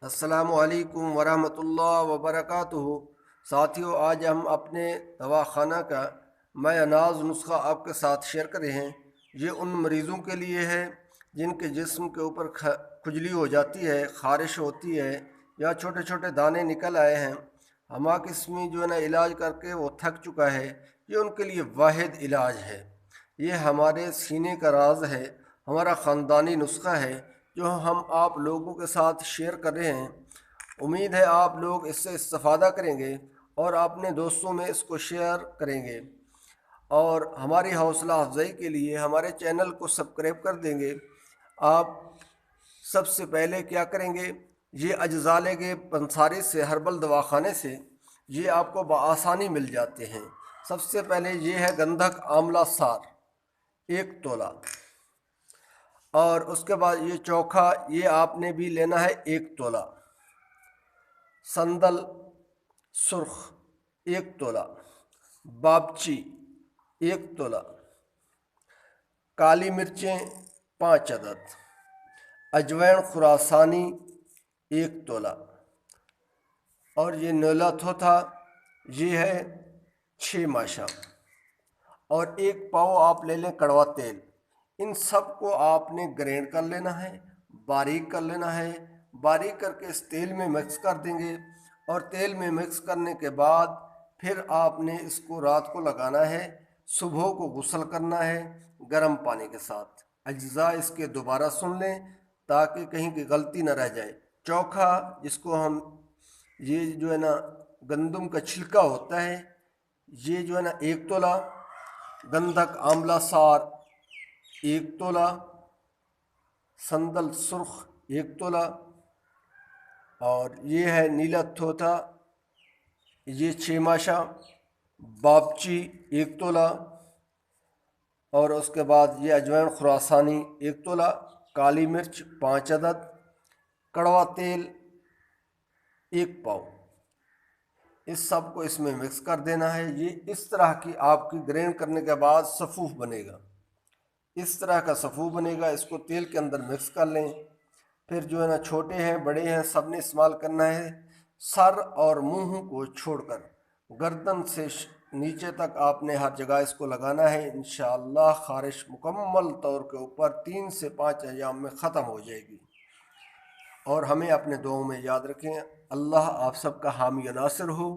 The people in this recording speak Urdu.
السلام علیکم ورحمۃ اللہ وبرکاتہ۔ ساتھیوں، آج ہم اپنے دواخانہ کا ماہ ناز نسخہ آپ کے ساتھ شیئر کر رہے ہیں۔ یہ ان مریضوں کے لیے ہے جن کے جسم کے اوپر کھجلی ہو جاتی ہے، خارش ہوتی ہے یا چھوٹے چھوٹے دانے نکل آئے ہیں۔ ہمہ قسمی جو ہے نا علاج کر کے وہ تھک چکا ہے، یہ ان کے لیے واحد علاج ہے۔ یہ ہمارے سینے کا راز ہے، ہمارا خاندانی نسخہ ہے جو ہم آپ لوگوں کے ساتھ شیئر کر رہے ہیں۔ امید ہے آپ لوگ اس سے استفادہ کریں گے اور اپنے دوستوں میں اس کو شیئر کریں گے، اور ہماری حوصلہ افزائی کے لیے ہمارے چینل کو سبسکرائب کر دیں گے۔ آپ سب سے پہلے کیا کریں گے، یہ اجزا لیں گے پنساری سے، ہربل دواخانے سے۔ یہ آپ کو بآسانی مل جاتے ہیں۔ سب سے پہلے یہ ہے گندھک آملہ سار 1 تولہ، اور اس کے بعد یہ چوکھا، یہ آپ نے بھی لینا ہے 1 تولہ۔ سندل سرخ 1 تولہ، بابچی 1 تولہ، کالی مرچیں 5 عدد، اجوین خراسانی 1 تولہ، اور یہ نیلا تھوتھا یہ ہے 6 ماشا، اور 1 پاؤ آپ لے لیں کڑوا تیل۔ ان سب کو آپ نے گرینڈ کر لینا ہے، باریک کر لینا ہے۔ باریک کر کے اس تیل میں مکس کر دیں گے، اور تیل میں مکس کرنے کے بعد پھر آپ نے اس کو رات کو لگانا ہے، صبح کو غسل کرنا ہے گرم پانی کے ساتھ۔ اجزاء اس کے دوبارہ سن لیں تاکہ کہیں کی غلطی نہ رہ جائے۔ چوکھا، جس کو ہم یہ جو ہے نا گندم کا چھلکا ہوتا ہے، یہ جو ہے نا 1 تولہ۔ گندھک آملہ سار 1 تولہ، سندل سرخ 1 تولہ، اور یہ ہے نیلا تھوتھا یہ 6 ماشا، بابچی 1 تولہ، اور اس کے بعد یہ اجوین خراسانی 1 تولہ، کالی مرچ 5 عدد، کڑوا تیل 1 پاؤ۔ اس سب کو اس میں مکس کر دینا ہے۔ یہ اس طرح کی آپ کی گرینڈ کرنے کے بعد صفوف بنے گا، اس طرح کا صفوف بنے گا۔ اس کو تیل کے اندر مکس کر لیں۔ پھر جو ہے نا چھوٹے ہیں بڑے ہیں سب نے استعمال کرنا ہے۔ سر اور منہ کو چھوڑ کر گردن سے نیچے تک آپ نے ہر جگہ اس کو لگانا ہے۔ انشاءاللہ خارش مکمل طور کے اوپر 3 سے 5 ایام میں ختم ہو جائے گی، اور ہمیں اپنے دعاؤں میں یاد رکھیں۔ اللہ آپ سب کا حامی و ناصر ہو۔